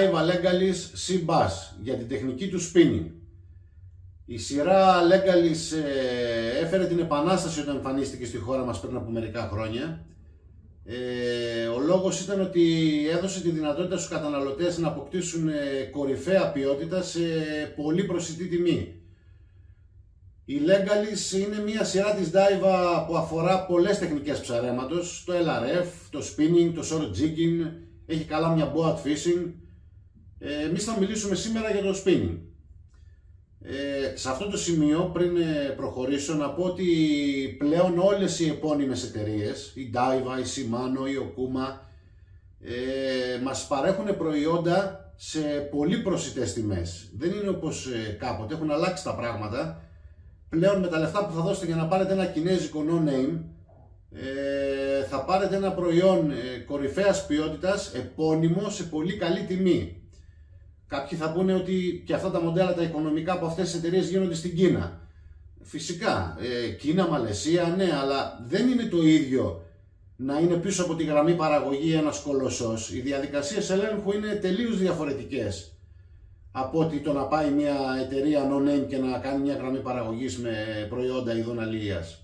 Daiwa Legalis C-Bass για την τεχνική του spinning. Η σειρά Legalis έφερε την επανάσταση όταν εμφανίστηκε στη χώρα μας πριν από μερικά χρόνια. Ο λόγος ήταν ότι έδωσε τη δυνατότητα στους καταναλωτές να αποκτήσουν κορυφαία ποιότητα σε πολύ προσιτή τιμή. Η Legalis είναι μια σειρά της Daiwa που αφορά πολλές τεχνικές ψαρέματος, το LRF, το spinning, το short jigging, έχει καλά μια boat fishing. Εμείς θα μιλήσουμε σήμερα για το spinning. Σε αυτό το σημείο, πριν προχωρήσω, να πω ότι πλέον όλες οι επώνυμες εταιρείες, η Daiwa, η Shimano, η Okuma, μας παρέχουν προϊόντα σε πολύ προσιτές τιμές. Δεν είναι όπως κάποτε, έχουν αλλάξει τα πράγματα. Πλέον με τα λεφτά που θα δώσετε για να πάρετε ένα κινέζικο no-name, θα πάρετε ένα προϊόν κορυφαίας ποιότητας, επώνυμο, σε πολύ καλή τιμή. Κάποιοι θα πούνε ότι και αυτά τα μοντέλα τα οικονομικά από αυτές τις εταιρείες γίνονται στην Κίνα. Φυσικά, Κίνα, Μαλαισία, ναι, αλλά δεν είναι το ίδιο να είναι πίσω από τη γραμμή παραγωγή ένας κολοσσός. Οι διαδικασίες ελέγχου είναι τελείως διαφορετικές από ότι το να πάει μια εταιρεία no-name και να κάνει μια γραμμή παραγωγής με προϊόντα ειδών αλιείας.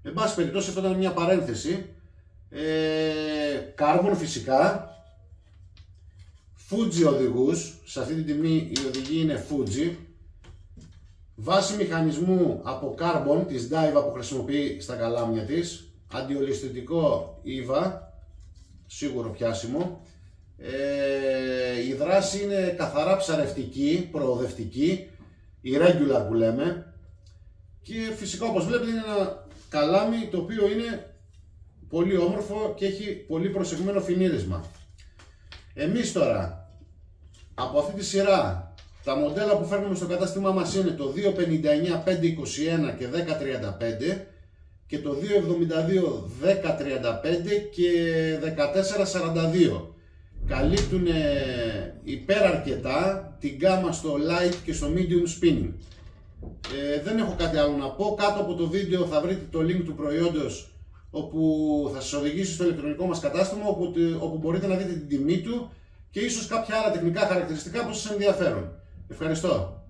Εν πάση περιπτώσει, αυτό ήταν μια παρένθεση. Carbon φυσικά. Fuji οδηγούς, σε αυτή τη τιμή η οδηγή είναι Fuji. Βάση μηχανισμού από Carbon της Daiwa που χρησιμοποιεί στα καλάμια της. Αντιολισθητικό EVA, σίγουρο πιάσιμο. Η δράση είναι καθαρά ψαρευτική, προοδευτική, irregular που λέμε. Και φυσικά, όπως βλέπετε, είναι ένα καλάμι το οποίο είναι πολύ όμορφο και έχει πολύ προσεγμένο φινίρισμα. Εμείς τώρα, από αυτή τη σειρά, τα μοντέλα που φέρνουμε στο κατάστημά μας είναι το 259, 521 και 1035 και το 272, 1035 και 1442. Καλύπτουν υπεραρκετά την γκάμα στο light και στο medium spinning. Δεν έχω κάτι άλλο να πω. Κάτω από το βίντεο θα βρείτε το link του προϊόντος, όπου θα σας οδηγήσει στο ηλεκτρονικό μας κατάστημα, όπου μπορείτε να δείτε την τιμή του και ίσως κάποια άλλα τεχνικά χαρακτηριστικά που σας ενδιαφέρουν. Ευχαριστώ.